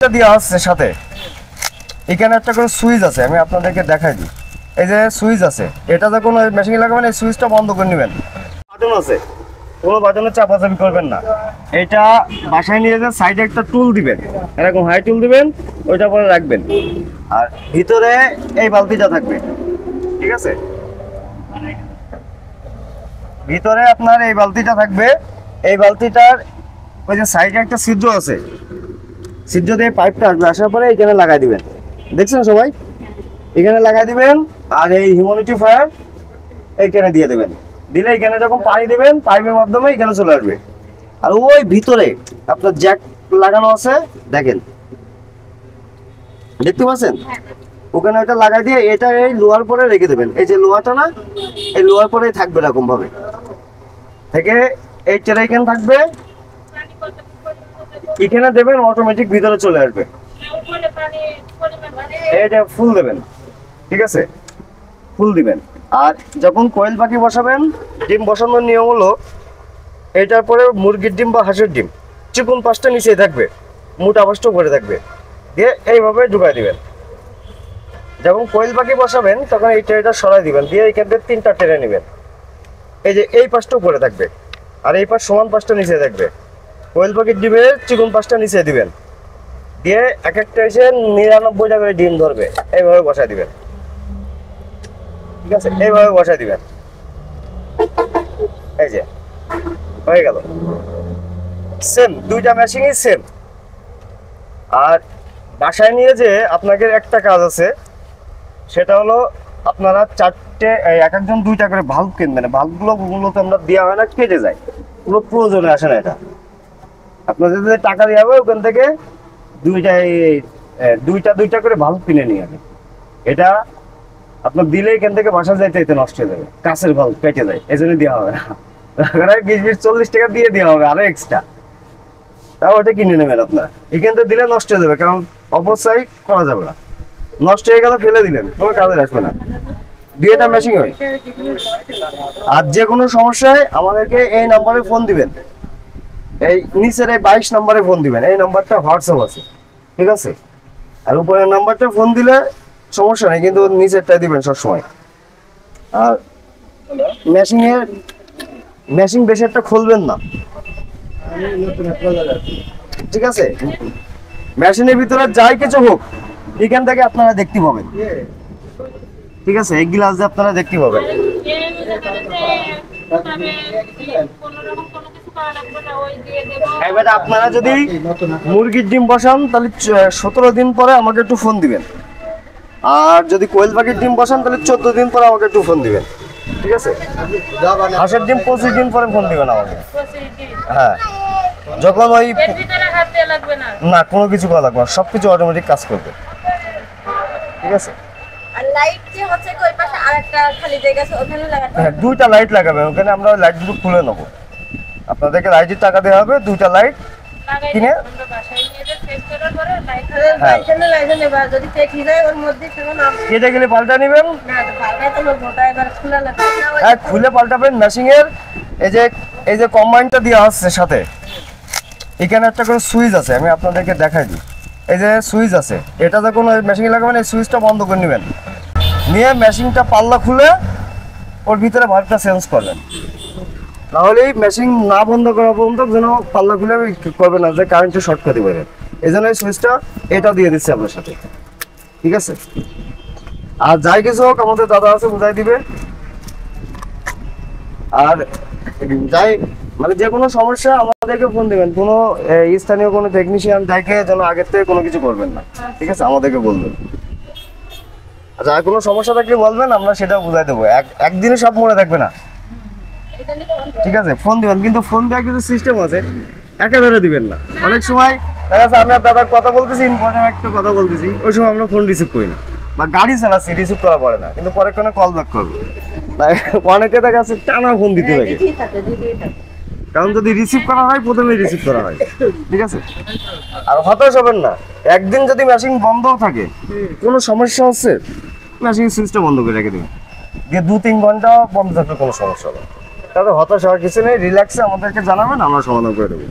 কম্বাইনটা দেওয়া আছে সাথে। এখানে একটা করে সুইচ আছে, আমি আপনাদেরকে দেখাই দিই। এই যে সুইচ আছে, এটা যখন মেশিনে লাগাবেন এই সুইচটা বন্ধ করে নেবেন। বাটন আছে, কোনো বাটনে চাপাচাপি করবেন না। এটা বাসায় নিয়ে যে সাইডে একটা টুল দিবেন, এরকম হাই টুল দিবেন, ওইটা পরে রাখবেন। আর ভিতরে এই বালতিটা থাকবে, ঠিক আছে? ভিতরে আপনার এই বালতিটা থাকবে। এই বালতিটার ওই যে সাইডে একটা ছিদ্র আছে, ছিদ্র দিয়ে পাইপটা আসবে, আসার পরে এখানে লাগাই দিবেন। দেখছেন সবাই? এখানে লাগাই দিবেন। আর এই হিউমিডিফায়ার এইখানে দিয়ে দেবেন। দিলে এখানে যখন পানি দেবেন পাইপের মাধ্যমে এখানে চলে আসবে। আর ওই ভিতরে আপনার জ্যাক লাগানো আছে, দেখেন, দেখতে পাচ্ছেন? ওখানে ওটা লাগাই দিয়ে এটা এই লোহার পরে রেখে দেবেন। এই যে লোহাটা না, এই লোহার পরেই থাকবে এরকম ভাবে থেকে। এই ট্রে এখানে থাকবে, এখানে দেবেন, অটোমেটিক ভিতরে চলে আসবে। এটা ফুল দেবেন, ঠিক আছে? ফুল দিবেন। আর যখন কোয়েল পাখি বসাবেন, ডিম বসানোর নিয়ম হলো এটার পরে মুরগির ডিম বা হাঁসের ডিম চিকন পাঁচটা নিচেই থাকবে, মোটা পাঁচটা উপরে থাকবে, দিয়ে এইভাবে ঢুকাই দিবেন। যখন কোয়েল পাখি বসাবেন তখন এই ট্রেটা সরাই দিবেন, দিয়ে এইখান থেকে 3টা ট্রে নেবেন। এই যে এই পাঁচটা উপরে থাকবে আর এই পাশ সমান পাঁচটা নিচে থাকবে। কোয়েল পাখির ডিমের চিকন পাঁচটা নিচে দিবেন, দিয়ে এক একটা এসে 99টা করে ডিম ধরবে। এইভাবে বসাই দিবেন, ঠিক আছে? এইভাবে বসাই দিবেন। এই যে হয়ে গেল। সেম দুইটা মেশিনই সেম। আর বাসায় নিয়ে যে আপনাকে একটা কাজ আছে, সেটা হলো আপনারা চারটে এক একজন 2টা করে ভাল্ব কিনবেন। ভাল্বগুলো মূলত আমরা দেওয়া হয় না, কেটে যায়, পুরো প্রয়োজনে আসে না। এটা আপনাদের যদি টাকা দেওয়া হবে ওখান থেকে দুইটা করে ভাল্ব কিনে নিয়ে যাবে। এটা আপনার দিলে এখান থেকে বাসা যাইতে এতে নষ্ট হয়ে যাবে, কাঁচের ভাল্ব কেটে যায়, এই জন্য দেওয়া হবে না। 20-40 টাকা দিয়ে দেওয়া হবে আরো এক্সট্রা, তাও ওটা কিনে নেবেন। আপনার এখান থেকে দিলে নষ্ট হয়ে যাবে, কারণ অপচয় করা যাবে না। নষ্ট হয়ে গেলে ফেলে দিলেন, কোনো কাজে আসবে না। দিয়ে এটা মেশিং হয়। আর যে কোনো সমস্যায় আমাদেরকে এই নাম্বারে ফোন দিবেন, এই নিচের এই 22 নম্বরে ফোন দিবেন। এই নাম্বারটা হোয়াটসঅ্যাপ আছে, ঠিক আছে? আর উপরের নাম্বারটা ফোন দিলে সমস্যা নেই, কিন্তু নিচেরটা দিবেন সবসময়। আর মেশিং বেশি একটা খুলবেন না, ঠিক আছে? মেশিনের ভিতরে যাই কিছু হোক এখান থেকে আপনারা দেখতে পাবেন, ঠিক আছে? এই গ্লাস দিয়ে আপনারা দেখতে পাবেন। এবার আপনারা যদি মুরগির ডিম বসান তাহলে 17 দিন পরে আমাকে একটু ফোন দিবেন। আর যদি কোয়েল পাখির ডিম বসান তাহলে 14 দিন পরে আমাকে একটু ফোন দিবেন, ঠিক আছে? হাঁসের ডিম 25 দিন পরে ফোন দিবেন আমাকে। হ্যাঁ, যখন ওই না কোনো কিছু করা লাগবে না, সবকিছু অটোমেটিক কাজ করবে, ঠিক আছে? আর লাইট যে হচ্ছে ওই পাশে আরেকটা খালি জায়গা আছে ওখানে লাগাতে হবে। হ্যাঁ, 2টা লাইট লাগাবে ওখানে। আমরা লাইট দুটো খুলে নেবো, আপনাদেরকে লাইটের টাকা দেওয়া হবে। 2টা লাইট কিনে আমরা বাসায় নিয়ে যে চেক করার পরে লাইট নেবা, যদি চেক হয়ে যায় ওর মধ্যে তখন কেটে গেলে পাল্টা নেবেন। না পাল্টাই তো মোটা এবার খোলা লাগবে। হ্যাঁ, খুলে পাল্টাবেন। মেশিং এর এই যে কম্বাইনটা দেওয়া আছে সাথে, এখানে একটা করে সুইচ আছে, আমি আপনাদেরকে দেখাই দিই। এই যে সুইচ আছে, এটা যখন ওই মেশিনে লাগাবেন এই সুইচটা বন্ধ করে নেবেন, নিয়ে মেশিনটা পাল্লা খুলে ওর ভিতরে ভালভটা চেঞ্জ করবেন। নাহলে মেশিন না বন্ধ করা পর্যন্ত যেন পাল্লা খুলে করবে না, যে কারেন্টে শর্ট করে দেবে। এই জন্য এই সুইচটা এটা দিয়ে দিচ্ছি আপনার সাথে, ঠিক আছে? আর যাই কিছু হোক আমাদের দাদা আছে, বুঝাই দিবে। আর যাই মানে যে কোনো সমস্যা আমাদেরকে ফোন দিবেন। কোনো স্থানীয় কোনো টেকনিশিয়ান দেখে যেন আগের থেকে কোনো কিছু করবেন না, ঠিক আছে? আমাদেরকে বলবেন। আচ্ছা, আর কোনো সমস্যা থাকলে বলবেন, আমরা সেটা বুঝাই দেবো। একদিনে সব মনে থাকবে না, ঠিক আছে? ফোন দিবেন, কিন্তু ফোন দেওয়ার কিছু সিস্টেম আছে, একেবারে দিবেন না। অনেক সময় দেখা যাচ্ছে আমি দাদার কথা বলতেছি, ইম্পর্টেন্ট একটা কথা বলতেছি, ওই সময় আমরা ফোন রিসিভ করি না, বা গাড়ি চালাচ্ছি রিসিভ করা পড়ে না, কিন্তু পরে কোনো কল ব্যাক করবো। অনেকে দেখা যাচ্ছে টানা ফোন দিতে থাকে, কারণ যদি রিসিভ করা হয় প্রথমেই রিসিভ করা হয়, ঠিক আছে? আর হতাশ হবেন না। একদিন যদি মেশিন বন্ধও থাকে, কোনো সমস্যা হচ্ছে, মেশিন সুইচটা বন্ধ করে রেখে দিন, দিয়ে 2-3 ঘন্টা বন্ধ থাকলে কোনো সমস্যা হবে। তাহলে হতাশ হওয়ার কিছু নেই, রিল্যাক্সে আমাদেরকে জানাবেন, আমরা সমাধান করে দেবো।